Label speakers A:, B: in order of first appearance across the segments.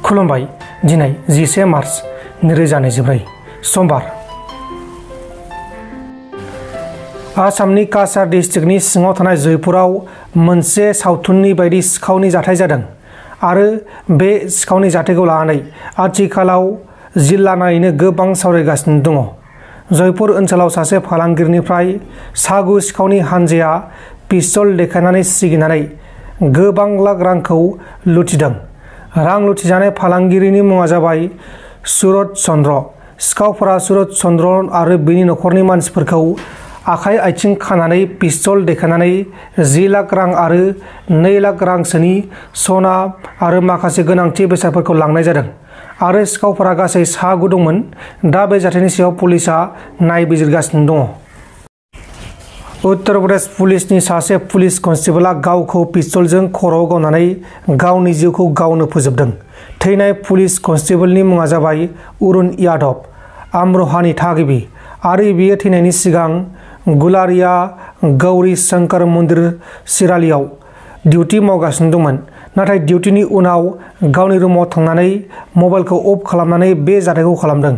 A: खुलुमबाय दिनै 11 मार्च 2024 समबार आसामनि काछार डिस्ट्रिक्टनि सिङाव थानाय जयपुराव मोनसे सावथुननि बायदि सिखावनि जाथाय जादों आरो बे सिखावनि जाथायखौ लानानै आथिखालाव जिल्लानाङैनो गोबां सावरायगासिनो दङ। जयपुर ओनसोलाव सासे फालांगिरिनिफ्राय सागु सिखावनि हानजाया पिस्तल देखायनानै सिगिनानै गोबां लाख रांखौ लुथिदों। रां लुथिजानाय फालांगिरिनि मुङा जाबाय सुरत चन्द्र। सिखावफोरा सुरत चन्द्र आरो बिनि नखरनि मानसिफोरखौ आखाइ आथिं खानानै पिस्तल देखायनानै 10 लाख रां आरो 2 लाख रांसोनि सना आरो माखासे गोनांथि बेसादफोरखौ लांनाय जादों आरो सिखावफोरा गासै 6 दंमोन। दा बे जाथायनि सायाव पुलिसआ नायबिजिरगासिनो दङ। उत्तर प्रदेश पुलिसनि सासे पुलिस कनस्टेबलआ गावखौ पिस्तलजों खर'आव गावनानै गावनि जिउखौ गावनो फोजोबदों। थैनाय पुलिस कनस्टेबलनि मुङा जाबाय अरुण यादव, आमरहानि थागिबि आरो बियो थैनायनि सिगां गुलारिया गौरी शंकर मन्दिर सिरालियाव डिउटि मावगासिनो दंमोन। नाथाय डिउटिनि उनाव गावनि रुमाव थांनानै मबाइलखौ अफ खालामनानै बे जाथायखौ खालामदों।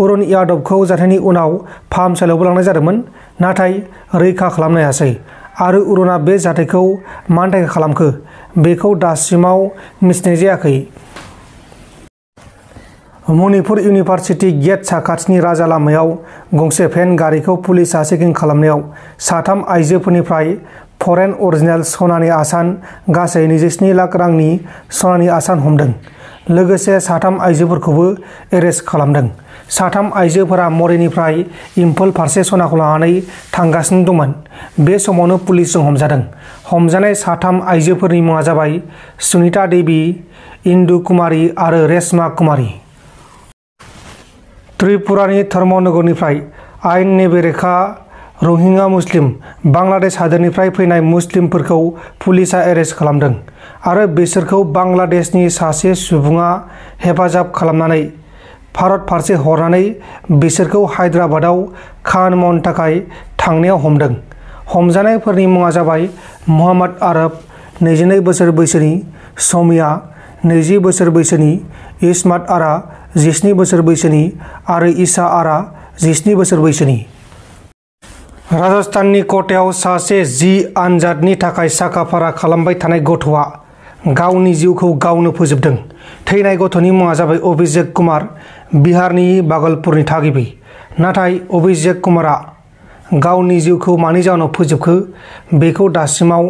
A: अरुण यादवखौ जाथायनि उनाव फाहामसालियावबो लांनाय जादोंमोन, नाथाय रैखा खालामनो हायासै आरो अरुणआ बे जाथायखौ मानि थाखाय खालामखो बेखौ दासिमाव मिथिनाय जायाखै। मणिपुर इउनिभार्सिटि गेट साखाथिनि राजा लामायाव गंसे भेन गारिखौ पुलिसआ चेकिं खालामनायाव 3 आइजोफोरनिफ्राय फरेन अरिजिनेल सनानि आसान गासै 27 लाख रांनि सनानि आसान हमदों। लोगोसे 3 आइजोफोरखौबो एरेस्ट खालामदों। 3 आइजोफोरा मरेनिफ्राय इम्फल फारसे सनाखौ लानानै थांगासिनो दंमोन। बे समावनो पुलिसजों हमजादों। हमजानाय 3 आइजोफोरनि मुङा जाबाय सुनीता देवी, इन्दु कुमारी आरो रेशमा कुमारी। त्रिपुरानि धर्मनगरनिफ्राय आयेननि बेरेखा रहिंग्या मुस्लिम बांलादेश हादोरनिफ्राय फैनाय मुस्लिमफोरखौ पुलिसआ एरेस्ट खालामदों आरो बिसोरखौ बांलादेशनि सासे सुबुङा हेफाजाब खालामनानै भारत फारसे हरनानै बिसोरखौ हायद्राबादाव खामानि मावनो थाखाय थांनायाव हमदों। हमजानायफोरनि मुङा जाबाय मोहम्मद आरब 22 बोसोर बैसोनि, समिया 20 बोसोर बैसोनि, इस्मात आरा 17 बोसोर बैसोनि आरो ईसा आरा 17 बोसोर बैसोनि। राजस्थाननि क'टायाव सासे जि आनजादनि थाखाय साखाफारा खालामबाय थानाय गथ'आ गावनि जिउखौ गावनो फोजोबदों। थैनाय गथ'नि मुङा जाबाय अभिषेक कुमार, बिहारनि बागलपुरनि थागिबि। नाथाय अभिषेक कुमारआ गावनि जिउखौ मानि जाहोनाव फोजोबखो बेखौ दासिमाव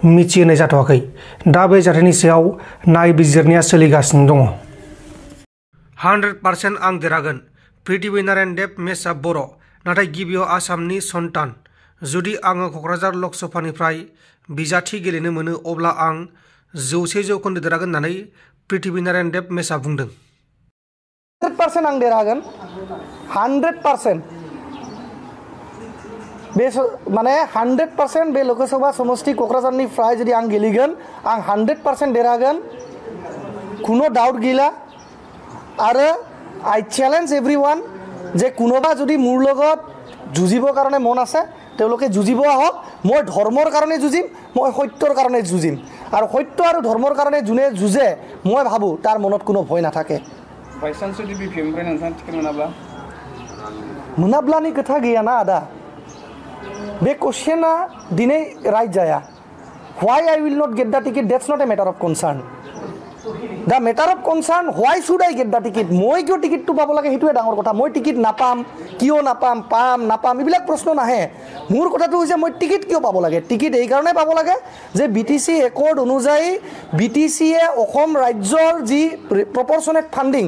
A: मिथिहोनाय जाथ'वाखै। दा बे जाथायनि सायाव नायबिजिरनाया सोलिगासिनो दङ। 100% आं देरहागोन। पृथ्वी नारायण देब मेचआ बर', नाथाय गिबियाव आसामनि सन्तान। जुदि आङो क'क्राझार लकसभानिफ्राय बिजाथि गेलेनो मोनो अब्ला आं 100% देरहागोन होननानै पृथ्वी नारायण देब मेचआ बुंदों।
B: 100% आं देरहागोन। 100% बे माने 100% बे लकसभा समष्टि क'क्राझारनिफ्राय जुदि आं गेलेगोन आं 100% देरहागोन, कुनो डाउट गैला। आरो आइ चेलेन्ज एभ्रिवान যে কোনোবা যদি মোৰ লগত যুঁজিবৰ কাৰণে মন আছে তেওঁলোকে যুঁজিব আহক। মই ধৰ্মৰ কাৰণে যুঁজিম, মই সত্যৰ কাৰণে যুঁজিম আৰু সত্য আৰু ধৰ্মৰ কাৰণে যোনে যুঁজে মই ভাবোঁ তাৰ মনত কোনো ভয় নাথাকে। বাইচান্স जुदि बिपिएमनिफ्राय नोंथाङा टिकेट मोनाब्लानि खोथा गैयाना आदा। बे कुइसना दिनै राइट जाया। Why I will not get the ticket that's not a matter of concern. The matter of concern, why should I get the ticket? মই কিয় টিকেটটো পাব লাগে সেইটোৱে ডাঙৰ কথা। মই টিকেট নাপাম, কিয় নাপাম, পাম নাপাম এইবিলাক প্ৰশ্ন নাহে। মোৰ কথাটো হৈছে মই টিকেট কিয় পাব লাগে। টিকেট এই কাৰণে পাব লাগে যে BTC একৰ্ড অনুযায়ী BTCয়ে অসম ৰাজ্যৰ যি প্ৰপৰ্চনেট ফাণ্ডিং,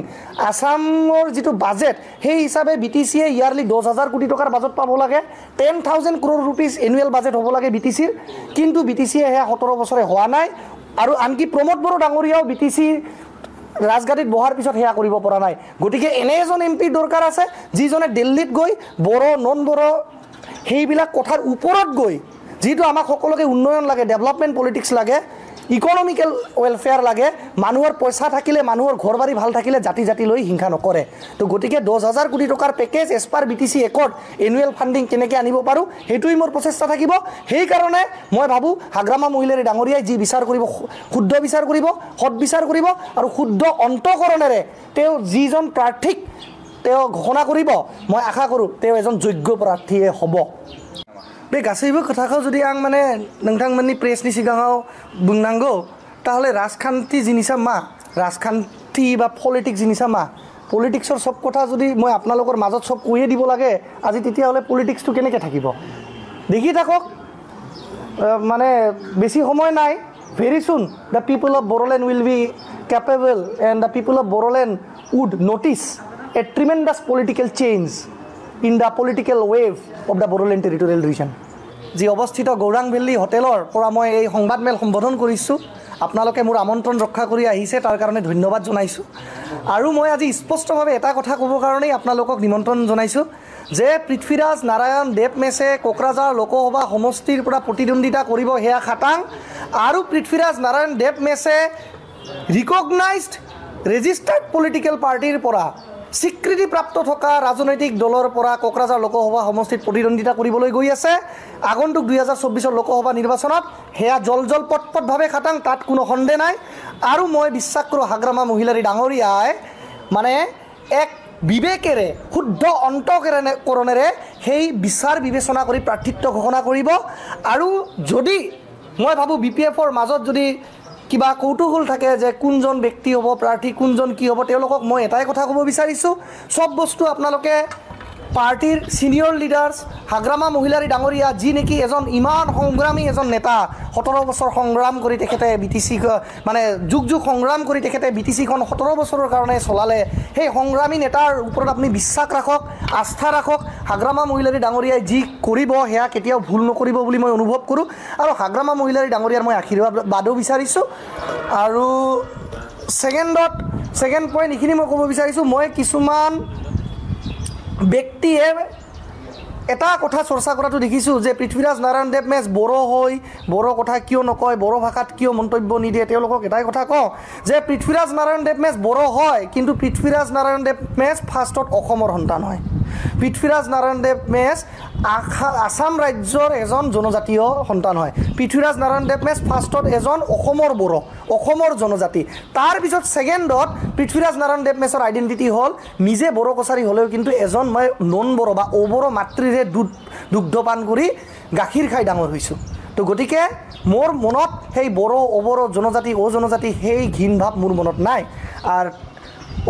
B: আসামৰ যিটো বাজেট সেই হিচাপে BTCয়ে ইয়াৰলি 10,000 কোটি টকাৰ বাজেট পাব লাগে। 10,000 crore rupees এনুৱেল বাজেট হ'ব লাগে BTCৰ, কিন্তু BTCয়ে সেয়া 17 বছৰে হোৱা নাই। আৰু আনকি প্ৰমোদ বড়ো ডাঙৰীয়াও BTC ৰাজগাদীত বহাৰ পিছত সেয়া কৰিব পৰা নাই। গতিকে এনে এজন MP দৰকাৰ আছে যিজনে দিল্লীত গৈ বড়ো নন বড়ো সেইবিলাক কথাৰ ওপৰত গৈ যিটো আমাক সকলোকে উন্নয়ন লাগে, ডেভেলপমেণ্ট পলিটিক্স লাগে, ইকনমিকেল ৱেলফেয়াৰ লাগে মানুহৰ পইচা থাকিলে মানুহৰ ঘৰ বাৰী ভাল থাকিলে জাতি জাতি লৈ হিংসা নকৰে তো গতিকে 10,000 কোটি টকাৰ পেকেজ এছ পাৰ BTC একৰ্ড এনুৱেল ফাণ্ডিং কেনেকৈ আনিব পাৰোঁ সেইটোৱেই মোৰ প্ৰচেষ্টা থাকিব সেইকাৰণে মই ভাবোঁ হাগ্ৰামা মহিলাৰী ডাঙৰীয়াই যি বিচাৰ কৰিব শুদ্ধ বিচাৰ কৰিব সৎ বিচাৰ কৰিব আৰু শুদ্ধ অন্তঃকৰণেৰে তেওঁ যিজন প্ৰাৰ্থীক তেওঁ ঘোষণা কৰিব মই আশা কৰোঁ তেওঁ এজন যোগ্য প্ৰাৰ্থীয়ে হ'ব बे गासैबो खोथाखौ जुदि आं माने नोंथांमोननि प्रेसनि सिगाङाव बुंनांगौ ताहले राजखान्थि जिनिसा मा राजखान्थि बा पलिटिक्स जिनिसा मा पलिटिक्सर सब কথা যদি মই আপোনালোকৰ মাজত সব কৈয়ে দিব লাগে আজি তেতিয়া হলে পলিটিক্সটো কেনেকৈ থাকিব দেখি থাকক মানে বেছি সময় নাই very soon the people of Bodoland will be capable and the people of Bodoland would notice a tremendous political change in the political wave of the Bodoland territorial region যি অৱস্থিত গৌৰাং ভেলী হোটেলৰ পৰা মই এই সংবাদমেল সম্বোধন কৰিছোঁ আপোনালোকে মোৰ আমন্ত্ৰণ ৰক্ষা কৰি আহিছে তাৰ কাৰণে ধন্যবাদ জনাইছোঁ আৰু মই আজি স্পষ্টভাৱে এটা কথা ক'বৰ কাৰণেই আপোনালোকক নিমন্ত্ৰণ জনাইছোঁ যে পৃথ্বীৰাজ নাৰায়ণ দেৱ মেছে কোকৰাঝাৰ লোকসভা সমষ্টিৰ পৰা প্ৰতিদ্বন্দ্বিতা কৰিব হেয়া খাটাং আৰু পৃথ্বীৰাজ নাৰায়ণ দেৱ মেছে ৰিকগনাইজড ৰেজিষ্টাৰ্ড পলিটিকেল পাৰ্টিৰ পৰা স্বীকৃতিপ্ৰাপ্ত থকা ৰাজনৈতিক দলৰ পৰা কোকৰাঝাৰ লোকসভা সমষ্টিত প্ৰতিদ্বন্দ্বিতা কৰিবলৈ গৈ আছে আগন্তুক 2024 লোকসভা নিৰ্বাচনত হেয়া জল পটপটভাৱে খাটাং তাত কোনো সন্দেহ নাই আৰু মই বিশ্বাস কৰোঁ হাগ্ৰামা মহিলাৰী ডাঙৰীয়াই মানে এক বিবেকেৰে শুদ্ধ অন্তঃকৰণেৰে সেই বিচাৰ বিবেচনা কৰি প্ৰাৰ্থিত্ব ঘোষণা কৰিব আৰু যদি মই ভাবোঁ BPFৰ মাজত যদি কিবা কৌতুহল থাকে যে কোনজন ব্যক্তি হ'ব প্ৰাৰ্থী কোনজন কি হ'ব তেওঁলোকক মই এটাই কথা ক'ব বিচাৰিছোঁ সব বস্তু আপোনালোকে পাৰ্টিৰ সিনিয়ৰ লিডাৰ্স হাগ্ৰামা মহিলাৰী ডাঙৰীয়া যি নেকি এজন ইমান সংগ্ৰামী এজন নেতা 17 বছৰ সংগ্ৰাম কৰি তেখেতে BTC মানে যুগ সংগ্ৰাম কৰি তেখেতে BTCখন 17 বছৰৰ কাৰণে চলালে সেই সংগ্ৰামী নেতাৰ ওপৰত আপুনি বিশ্বাস ৰাখক আস্থা ৰাখক হাগ্ৰামা মহিলাৰী ডাঙৰীয়াই যি কৰিব হেয়া কেতিয়াও ভুল নকৰিব বুলি মই অনুভৱ কৰোঁ আৰু হাগ্ৰামা মহিলাৰী ডাঙৰীয়াৰ মই আশীৰ্বাদো বিচাৰিছোঁ আৰু সেকেন্ড পইণ্ট এইখিনি মই ক'ব বিচাৰিছোঁ মই কিছুমান ব্যক্তিয়ে এটা কথা চৰ্চা কৰাটো দেখিছোঁ যে পৃথ্বীৰাজ নাৰায়ণ দেৱ মেছ বড়ো হৈ বড়ো কথা কিয় নকয় বড়ো ভাষাত কিয় মন্তব্য নিদিয়ে তেওঁলোকক এটাই কথা কওঁ যে পৃথ্বীৰাজ নাৰায়ণ দেৱ মেছ বড়ো হয় কিন্তু পৃথ্বীৰাজ নাৰায়ণ দেৱ মেছ ফাৰ্ষ্টত অসমৰ সন্তান হয় পৃথ্বীৰাজ নাৰায়ণ দেৱ মেছ আসাম ৰাজ্যৰ এজন জনজাতীয় সন্তান হয় পৃথ্বীৰাজ নাৰায়ণ দেৱ মেছ ফাৰ্ষ্টত এজন অসমৰ বড়ো অসমৰ জনজাতি তাৰ পিছত সেকেন্ডত পৃথ্বীৰাজ নাৰায়ণ দেৱ মেছৰ আইডেন্টিটি হ'ল নিজে বড়ো কছাৰী হ'লেও কিন্তু এজন মই নন বড়ো বা অবড়ো মাতৃৰে দুগ্ধপান কৰি গাখীৰ খাই ডাঙৰ হৈছোঁ তো গতিকে মোৰ মনত সেই বড়ো অবড়ো জনজাতি জনজাতি সেই ঘিন ভাৱ মোৰ মনত নাই আৰু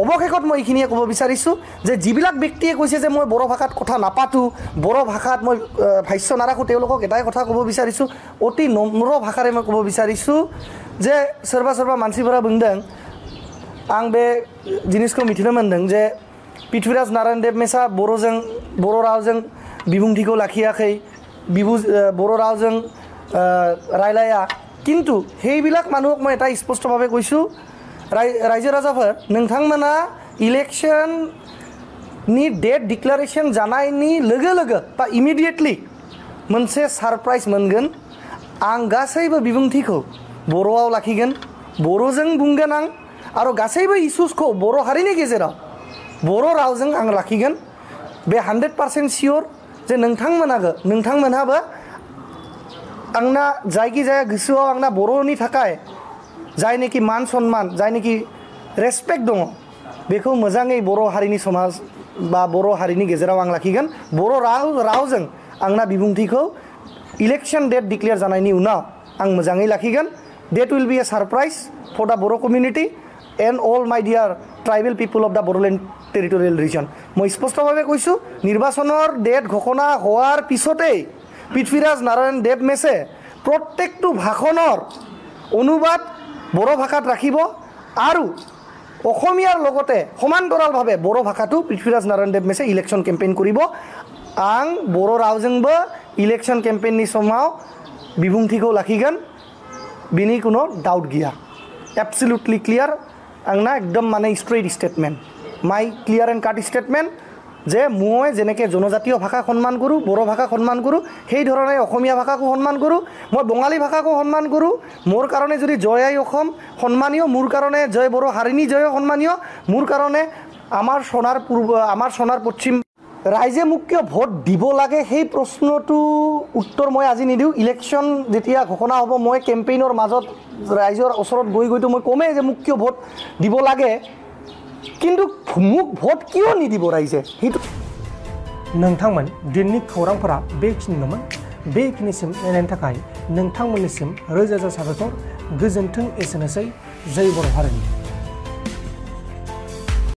B: অৱশেষত মই এইখিনিয়ে ক'ব বিচাৰিছোঁ যে যিবিলাক ব্যক্তিয়ে কৈছে যে মই বড়ো ভাষাত কথা নাপাতোঁ বড়ো ভাষাত মই ভাষ্য নাৰাখোঁ তেওঁলোকক এটাই কথা ক'ব বিচাৰিছোঁ অতি নম্ৰ ভাষাৰে মই ক'ব বিচাৰিছোঁ যে सोरबा मानसिफोरा बुंदों आं बे जिनिसखौ मिथिनो मोन्दों जे पृथ्वीराज नारायण देव मेसा बर' रावजों बिबुंथिखौ लाखियाखै बर' रावजों रायलाया किन्तु সেইবিলাক মানুহক মই এটা স্পষ্টভাৱে কৈছোঁ रायजो राजाफोर नोंथांमोना इलेक्शननि डेट डिक्लारेशन जानायनि लोगो लोगो बा इमिडिएटलि मोनसे सारप्राइज मोनगोन आं गासैबो बिबुंथिखौ बर'आव लाखिगोन बर'जों बुंगोन आं आरो गासैबो इश्यूसखौ बर' हारिनि गेजेराव बर' रावजों आं लाखिगोन बे 100% सियर जे नोंथांमोनहाबो आंना जायखिजाया गोसोआव आंना बर'नि थाखाय जायनोखि मान सन्मान जायनोखि रेसपेक्ट दङ बेखौ मोजाङै बर' हारिनि समाज बा बर' हारिनि गेजेराव आं लाखिगोन बर' रावजों आंना बिबुंथिखौ इलेक्शन डेट डिक्लेयार जानायनि उनाव आं मोजाङै लाखिगोन that will be a surprise for the Bodo' community and all my dear tribal people of the Bodoland territorial region মই স্পষ্টভাৱে কৈছোঁ নিৰ্বাচনৰ ডেট ঘোষণা হোৱাৰ পিছতেই পৃথ্বীৰাজ নাৰায়ণ দেৱ মেছে প্ৰত্যেকটো ভাষণৰ অনুবাদ বড়ো ভাষাত ৰাখিব আৰু অসমীয়াৰ লগতে সমান্তৰালভাৱে বড়ো ভাষাটো পৃথ্বীৰাজ নাৰায়ণ দেৱ মেছে ইলেকশ্যন কেম্পেইন কৰিব आं बर' रावजोंबो इलेक्शन केम्पेइननि समाव बिबुंथिखौ लाखिगोन बिनि कुनो डाउट गैया एब्सोल्युटलि क्लियर आंना एकदम माने straight statement my clear and काट स्टेटमेंट যে মই যেনেকৈ জনজাতীয় ভাষাক সন্মান কৰোঁ, বড়ো ভাষাক সন্মান কৰোঁ, সেই ধৰণে অসমীয়া ভাষাকো সন্মান কৰোঁ, মই বঙালী ভাষাকো সন্মান কৰোঁ। মোৰ কাৰণে যদি জয় আই অসম সন্মানীয়, মোৰ কাৰণে জয় বড়ো হাৰিণী জয় সন্মানীয়, মোৰ কাৰণে আমাৰ সোণাৰ পশ্চিম ৰাইজে মোক কিয় ভোট দিব লাগে সেই প্ৰশ্নটো উত্তৰ মই আজি নিদিওঁ। ইলেকশ্যন যেতিয়া ঘোষণা হ'ব মই কেম্পেইনৰ মাজত ৰাইজৰ ওচৰত গৈতো মই কমেই যে মোক কিয় ভোট দিব লাগে, কিন্তু মোক ভোট কিয় নিদিব ৰাইজে সেইটো।
A: नोंथांमोन दिननि खौरांफोरा बेखिनिल'मोन। बेखिनिसिम नायनायनि थाखाय नोंथांमोननिसिम रोजा रोजा साबायखर। गोजोन्थों। एसेनोसै। जय बर' हारिनि।